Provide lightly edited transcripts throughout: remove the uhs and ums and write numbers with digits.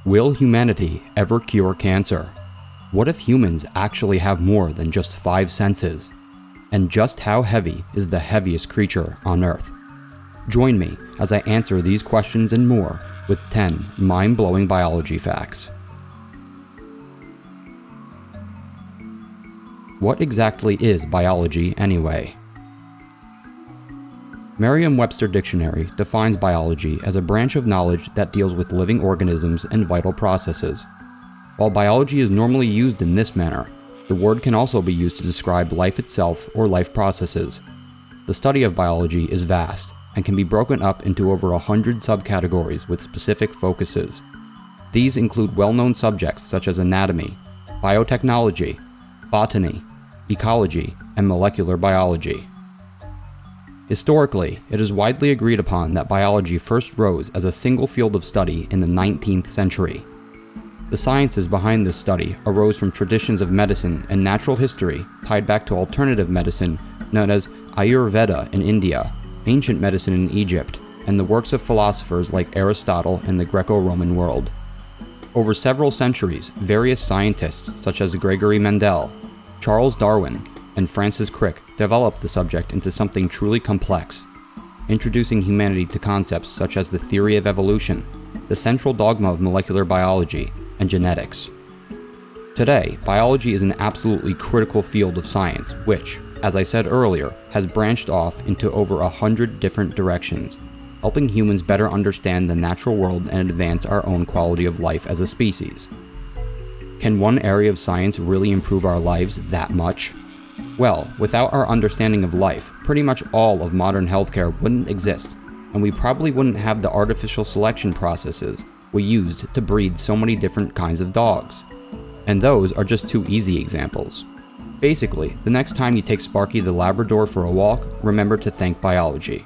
Will humanity ever cure cancer? What if humans actually have more than just 5 senses? And just how heavy is the heaviest creature on Earth? Join me as I answer these questions and more with 10 mind-blowing biology facts. What exactly is biology anyway? Merriam-Webster Dictionary defines biology as a branch of knowledge that deals with living organisms and vital processes. While biology is normally used in this manner, the word can also be used to describe life itself or life processes. The study of biology is vast and can be broken up into over 100 subcategories with specific focuses. These include well-known subjects such as anatomy, biotechnology, botany, ecology, and molecular biology. Historically, it is widely agreed upon that biology first rose as a single field of study in the 19th century. The sciences behind this study arose from traditions of medicine and natural history tied back to alternative medicine known as Ayurveda in India, ancient medicine in Egypt, and the works of philosophers like Aristotle in the Greco-Roman world. Over several centuries, various scientists such as Gregory Mendel, Charles Darwin, and Francis Crick developed the subject into something truly complex, introducing humanity to concepts such as the theory of evolution, the central dogma of molecular biology, and genetics. Today, biology is an absolutely critical field of science which, as I said earlier, has branched off into over 100 different directions, helping humans better understand the natural world and advance our own quality of life as a species. Can one area of science really improve our lives that much? Well, without our understanding of life, pretty much all of modern healthcare wouldn't exist, and we probably wouldn't have the artificial selection processes we used to breed so many different kinds of dogs. And those are just 2 easy examples. Basically, the next time you take Sparky the Labrador for a walk, remember to thank biology.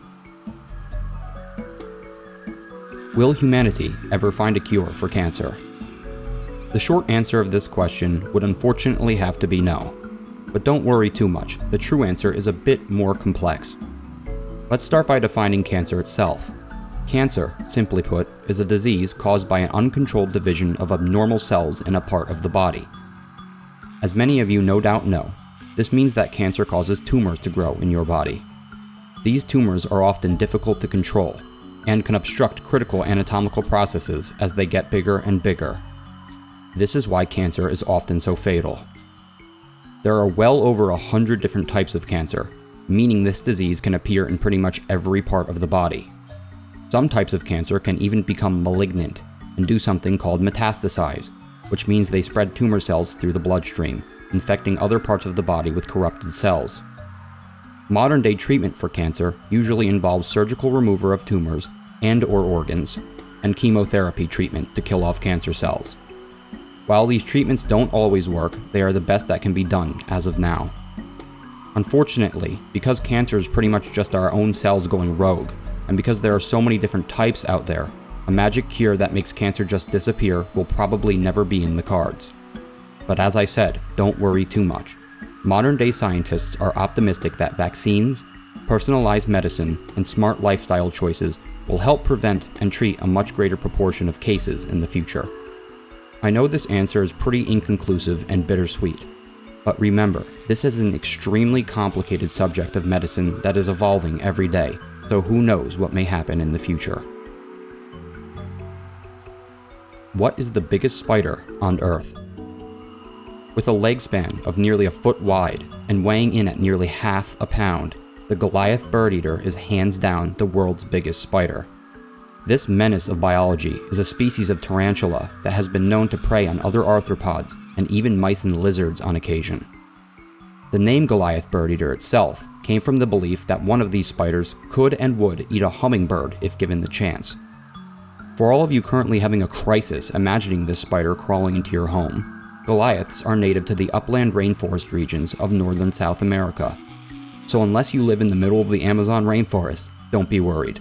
Will humanity ever find a cure for cancer? The short answer of this question would unfortunately have to be no. But don't worry too much, the true answer is a bit more complex. Let's start by defining cancer itself. Cancer, simply put, is a disease caused by an uncontrolled division of abnormal cells in a part of the body. As many of you no doubt know, this means that cancer causes tumors to grow in your body. These tumors are often difficult to control, and can obstruct critical anatomical processes as they get bigger and bigger. This is why cancer is often so fatal. There are well over 100 different types of cancer, meaning this disease can appear in pretty much every part of the body. Some types of cancer can even become malignant and do something called metastasize, which means they spread tumor cells through the bloodstream, infecting other parts of the body with corrupted cells. Modern-day treatment for cancer usually involves surgical removal of tumors and/or organs, and chemotherapy treatment to kill off cancer cells. While these treatments don't always work, they are the best that can be done as of now. Unfortunately, because cancer is pretty much just our own cells going rogue, and because there are so many different types out there, a magic cure that makes cancer just disappear will probably never be in the cards. But as I said, don't worry too much. Modern-day scientists are optimistic that vaccines, personalized medicine, and smart lifestyle choices will help prevent and treat a much greater proportion of cases in the future. I know this answer is pretty inconclusive and bittersweet, but remember, this is an extremely complicated subject of medicine that is evolving every day, so who knows what may happen in the future. What is the biggest spider on Earth? With a leg span of nearly a foot wide and weighing in at nearly half a pound, the Goliath bird eater is hands down the world's biggest spider. This menace of biology is a species of tarantula that has been known to prey on other arthropods and even mice and lizards on occasion. The name Goliath bird eater itself came from the belief that one of these spiders could and would eat a hummingbird if given the chance. For all of you currently having a crisis imagining this spider crawling into your home, Goliaths are native to the upland rainforest regions of northern South America. So unless you live in the middle of the Amazon rainforest, don't be worried.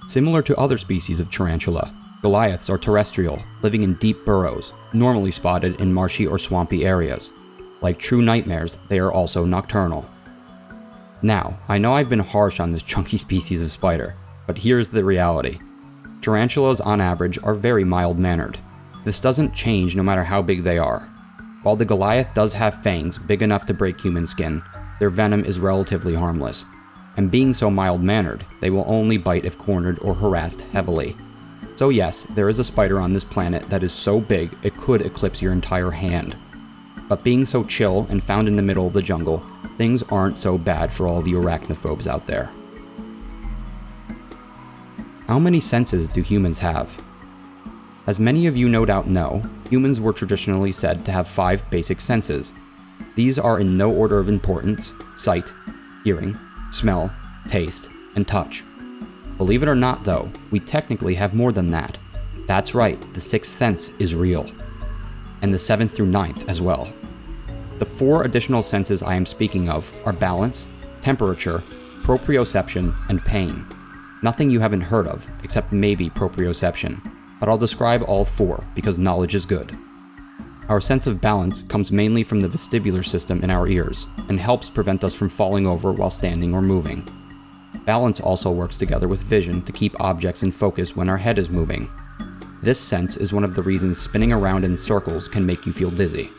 Similar to other species of tarantula, Goliaths are terrestrial, living in deep burrows, normally spotted in marshy or swampy areas. Like true nightmares, they are also nocturnal. Now, I know I've been harsh on this chunky species of spider, but here's the reality. Tarantulas on average are very mild-mannered. This doesn't change no matter how big they are. While the Goliath does have fangs big enough to break human skin, their venom is relatively harmless. And being so mild-mannered, they will only bite if cornered or harassed heavily. So yes, there is a spider on this planet that is so big it could eclipse your entire hand. But being so chill and found in the middle of the jungle, things aren't so bad for all of you arachnophobes out there. How many senses do humans have? As many of you no doubt know, humans were traditionally said to have 5 basic senses. These are in no order of importance: sight, hearing, smell, taste, and touch. Believe it or not though, we technically have more than that. That's right, the 6th sense is real. And the 7th through 9th as well. The 4 additional senses I am speaking of are balance, temperature, proprioception, and pain. Nothing you haven't heard of, except maybe proprioception, but I'll describe all 4 because knowledge is good. Our sense of balance comes mainly from the vestibular system in our ears, and helps prevent us from falling over while standing or moving. Balance also works together with vision to keep objects in focus when our head is moving. This sense is one of the reasons spinning around in circles can make you feel dizzy.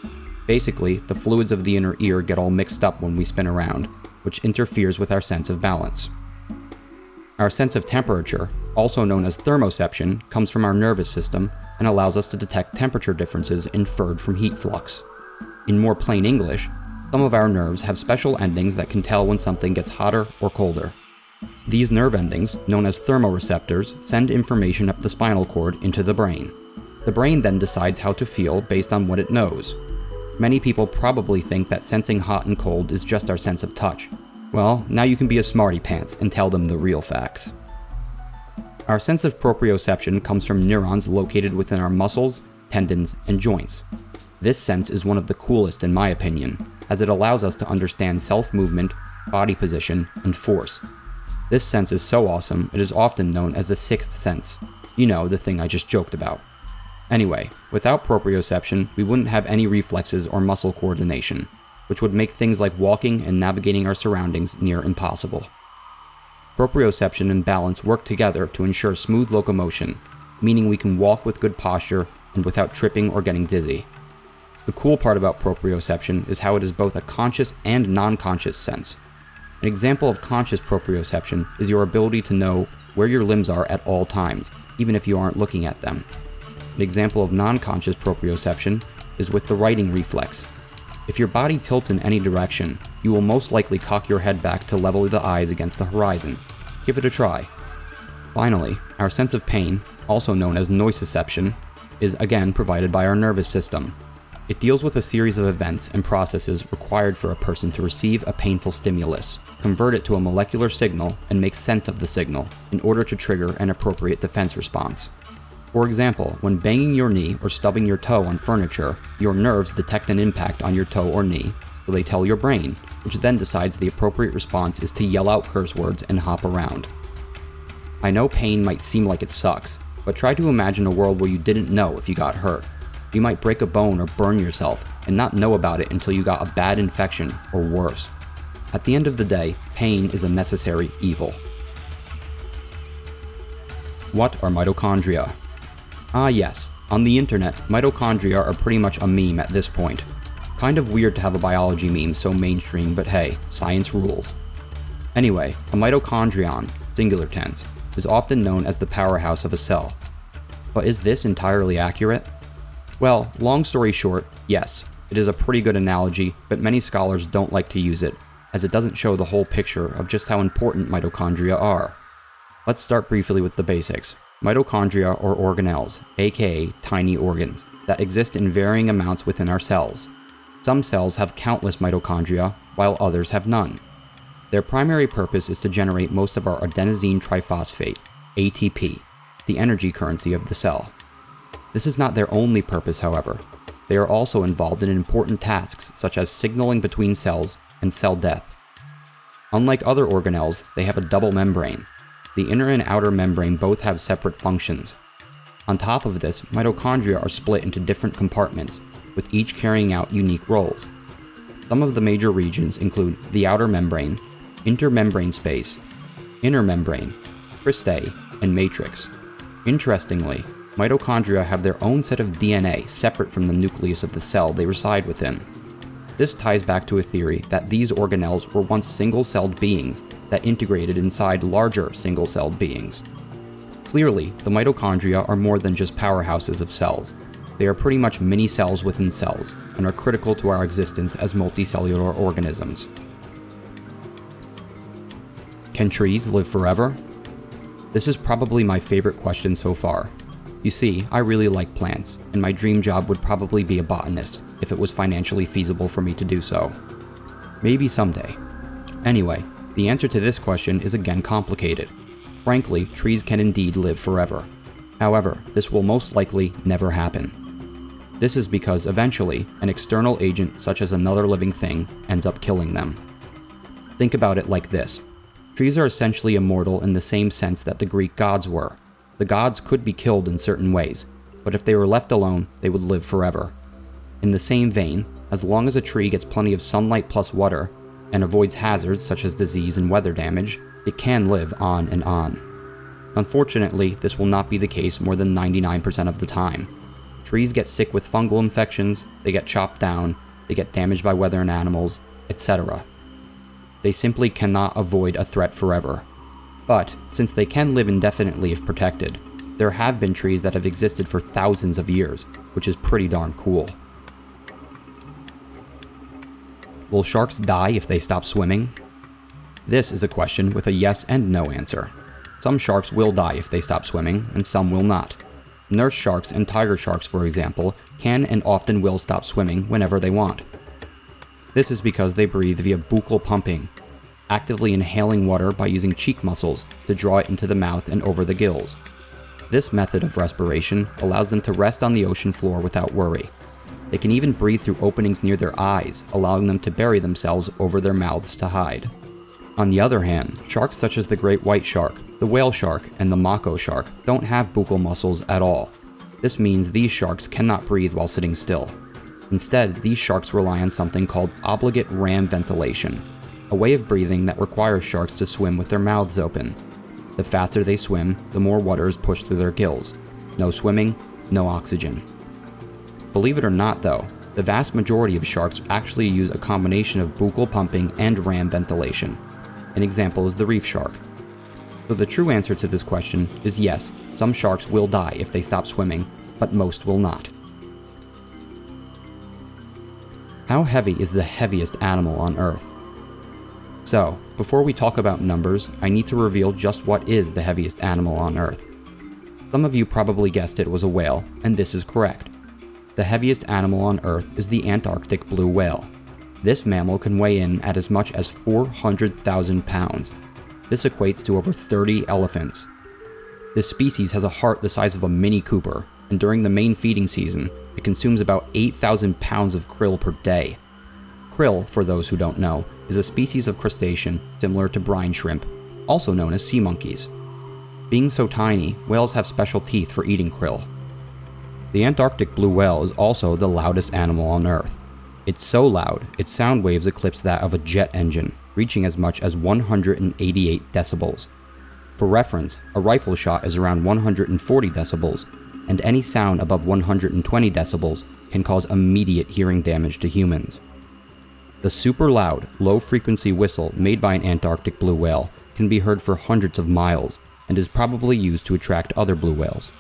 Basically, the fluids of the inner ear get all mixed up when we spin around, which interferes with our sense of balance. Our sense of temperature, also known as thermoception, comes from our nervous system and allows us to detect temperature differences inferred from heat flux. In more plain English, some of our nerves have special endings that can tell when something gets hotter or colder. These nerve endings, known as thermoreceptors, send information up the spinal cord into the brain. The brain then decides how to feel based on what it knows. Many people probably think that sensing hot and cold is just our sense of touch. Well, now you can be a smarty pants and tell them the real facts. Our sense of proprioception comes from neurons located within our muscles, tendons, and joints. This sense is one of the coolest in my opinion, as it allows us to understand self-movement, body position, and force. This sense is so awesome, it is often known as the 6th sense. You know, the thing I just joked about. Anyway, without proprioception, we wouldn't have any reflexes or muscle coordination, which would make things like walking and navigating our surroundings near impossible. Proprioception and balance work together to ensure smooth locomotion, meaning we can walk with good posture and without tripping or getting dizzy. The cool part about proprioception is how it is both a conscious and non-conscious sense. An example of conscious proprioception is your ability to know where your limbs are at all times, even if you aren't looking at them. An example of non-conscious proprioception is with the writing reflex. If your body tilts in any direction, you will most likely cock your head back to level the eyes against the horizon. Give it a try. Finally, our sense of pain, also known as nociception, is again provided by our nervous system. It deals with a series of events and processes required for a person to receive a painful stimulus, convert it to a molecular signal, and make sense of the signal in order to trigger an appropriate defense response. For example, when banging your knee or stubbing your toe on furniture, your nerves detect an impact on your toe or knee, so they tell your brain, which then decides the appropriate response is to yell out curse words and hop around. I know pain might seem like it sucks, but try to imagine a world where you didn't know if you got hurt. You might break a bone or burn yourself and not know about it until you got a bad infection or worse. At the end of the day, pain is a necessary evil. What are mitochondria? Ah yes, on the internet, mitochondria are pretty much a meme at this point. Kind of weird to have a biology meme so mainstream, but hey, science rules. Anyway, a mitochondrion, singular tense, is often known as the powerhouse of a cell. But is this entirely accurate? Well, long story short, yes, it is a pretty good analogy, but many scholars don't like to use it, as it doesn't show the whole picture of just how important mitochondria are. Let's start briefly with the basics. Mitochondria are organelles, aka tiny organs, that exist in varying amounts within our cells. Some cells have countless mitochondria, while others have none. Their primary purpose is to generate most of our adenosine triphosphate, ATP, the energy currency of the cell. This is not their only purpose, however. They are also involved in important tasks such as signaling between cells and cell death. Unlike other organelles, they have a double membrane. The inner and outer membrane both have separate functions. On top of this, mitochondria are split into different compartments, with each carrying out unique roles. Some of the major regions include the outer membrane, intermembrane space, inner membrane, cristae, and matrix. Interestingly, Mitochondria have their own set of DNA separate from the nucleus of the cell they reside within. This ties back to a theory that these organelles were once single-celled beings that integrated inside larger single-celled beings. Clearly, the mitochondria are more than just powerhouses of cells. They are pretty much mini-cells within cells, and are critical to our existence as multicellular organisms. Can trees live forever? This is probably my favorite question so far. You see, I really like plants, and my dream job would probably be a botanist, if it was financially feasible for me to do so. Maybe someday. Anyway, the answer to this question is again complicated. Frankly, trees can indeed live forever. However, this will most likely never happen. This is because eventually, an external agent such as another living thing ends up killing them. Think about it like this. Trees are essentially immortal in the same sense that the Greek gods were. The gods could be killed in certain ways, but if they were left alone, they would live forever. In the same vein, as long as a tree gets plenty of sunlight plus water, and avoids hazards such as disease and weather damage, it can live on and on. Unfortunately, this will not be the case more than 99% of the time. Trees get sick with fungal infections, they get chopped down, they get damaged by weather and animals, etc. They simply cannot avoid a threat forever. But, since they can live indefinitely if protected, there have been trees that have existed for thousands of years, which is pretty darn cool. Will sharks die if they stop swimming? This is a question with a yes and no answer. Some sharks will die if they stop swimming, and some will not. Nurse sharks and tiger sharks, for example, can and often will stop swimming whenever they want. This is because they breathe via buccal pumping, actively inhaling water by using cheek muscles to draw it into the mouth and over the gills. This method of respiration allows them to rest on the ocean floor without worry. They can even breathe through openings near their eyes, allowing them to bury themselves over their mouths to hide. On the other hand, sharks such as the great white shark, the whale shark, and the mako shark don't have buccal muscles at all. This means these sharks cannot breathe while sitting still. Instead, these sharks rely on something called obligate ram ventilation, a way of breathing that requires sharks to swim with their mouths open. The faster they swim, the more water is pushed through their gills. No swimming, no oxygen. Believe it or not though, the vast majority of sharks actually use a combination of buccal pumping and ram ventilation. An example is the reef shark. So the true answer to this question is yes, some sharks will die if they stop swimming, but most will not. How heavy is the heaviest animal on Earth? So, before we talk about numbers, I need to reveal just what is the heaviest animal on Earth. Some of you probably guessed it was a whale, and this is correct. The heaviest animal on Earth is the Antarctic blue whale. This mammal can weigh in at as much as 400,000 pounds. This equates to over 30 elephants. This species has a heart the size of a Mini Cooper, and during the main feeding season, it consumes about 8,000 pounds of krill per day. Krill, for those who don't know, is a species of crustacean similar to brine shrimp, also known as sea monkeys. Being so tiny, whales have special teeth for eating krill. The Antarctic blue whale is also the loudest animal on Earth. It's so loud, its sound waves eclipse that of a jet engine, reaching as much as 188 decibels. For reference, a rifle shot is around 140 decibels, and any sound above 120 decibels can cause immediate hearing damage to humans. The super loud, low-frequency whistle made by an Antarctic blue whale can be heard for hundreds of miles, and is probably used to attract other blue whales.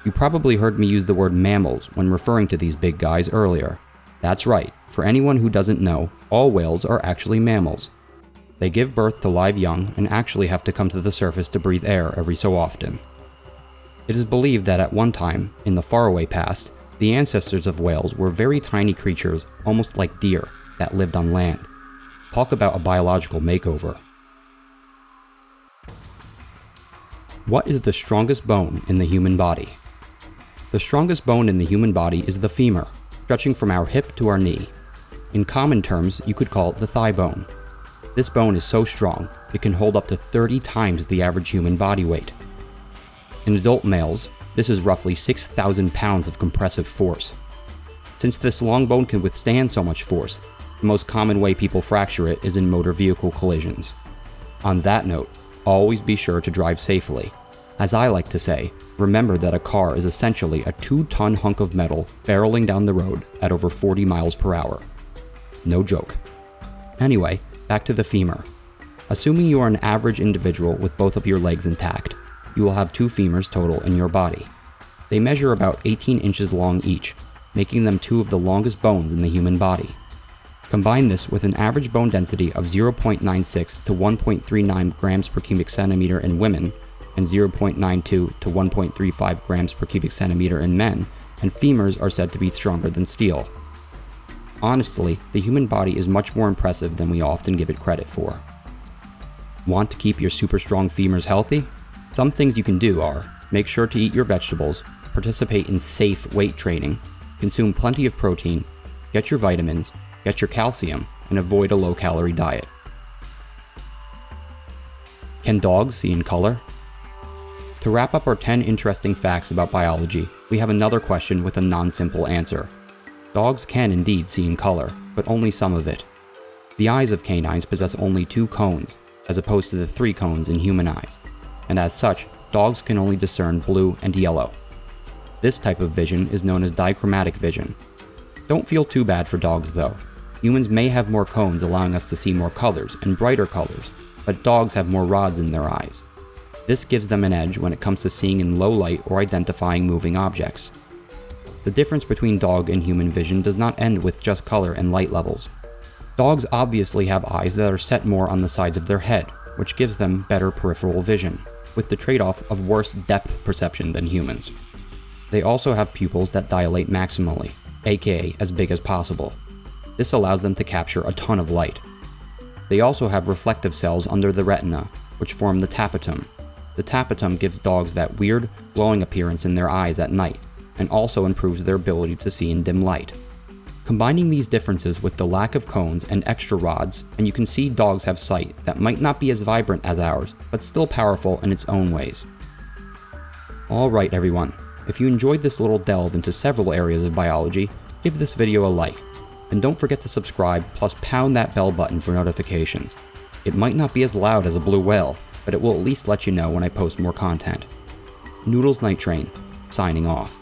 You probably heard me use the word mammals when referring to these big guys earlier. That's right, for anyone who doesn't know, all whales are actually mammals. They give birth to live young and actually have to come to the surface to breathe air every so often. It is believed that at one time, in the faraway past, the ancestors of whales were very tiny creatures, almost like deer, that lived on land. Talk about a biological makeover. What is the strongest bone in the human body? The strongest bone in the human body is the femur, stretching from our hip to our knee. In common terms, you could call it the thigh bone. This bone is so strong, it can hold up to 30 times the average human body weight. In adult males, this is roughly 6,000 pounds of compressive force. Since this long bone can withstand so much force, the most common way people fracture it is in motor vehicle collisions. On that note, always be sure to drive safely. As I like to say, Remember that a car is essentially a 2-ton hunk of metal barreling down the road at over 40 miles per hour. No joke. Anyway, back to the femur. Assuming you are an average individual with both of your legs intact, you will have 2 femurs total in your body. They measure about 18 inches long each, making them 2 of the longest bones in the human body. Combine this with an average bone density of 0.96 to 1.39 grams per cubic centimeter in women, and 0.92 to 1.35 grams per cubic centimeter in men, and femurs are said to be stronger than steel. Honestly, the human body is much more impressive than we often give it credit for. Want to keep your super strong femurs healthy? Some things you can do are, make sure to eat your vegetables, participate in safe weight training, consume plenty of protein, get your vitamins, get your calcium, and avoid a low-calorie diet. Can dogs see in color? To wrap up our 10 interesting facts about biology, we have another question with a non-simple answer. Dogs can indeed see in color, but only some of it. The eyes of canines possess only 2 cones, as opposed to the 3 cones in human eyes, and as such, dogs can only discern blue and yellow. This type of vision is known as dichromatic vision. Don't feel too bad for dogs though. Humans may have more cones allowing us to see more colors and brighter colors, but dogs have more rods in their eyes. This gives them an edge when it comes to seeing in low light or identifying moving objects. The difference between dog and human vision does not end with just color and light levels. Dogs obviously have eyes that are set more on the sides of their head, which gives them better peripheral vision, with the trade-off of worse depth perception than humans. They also have pupils that dilate maximally, aka as big as possible. This allows them to capture a ton of light. They also have reflective cells under the retina, which form the tapetum. The tapetum gives dogs that weird, glowing appearance in their eyes at night, and also improves their ability to see in dim light. Combining these differences with the lack of cones and extra rods, and you can see dogs have sight that might not be as vibrant as ours, but still powerful in its own ways. Alright everyone, if you enjoyed this little delve into several areas of biology, give this video a like, and don't forget to subscribe plus pound that bell button for notifications. It might not be as loud as a blue whale, but it will at least let you know when I post more content. Noodles NightTrain, signing off.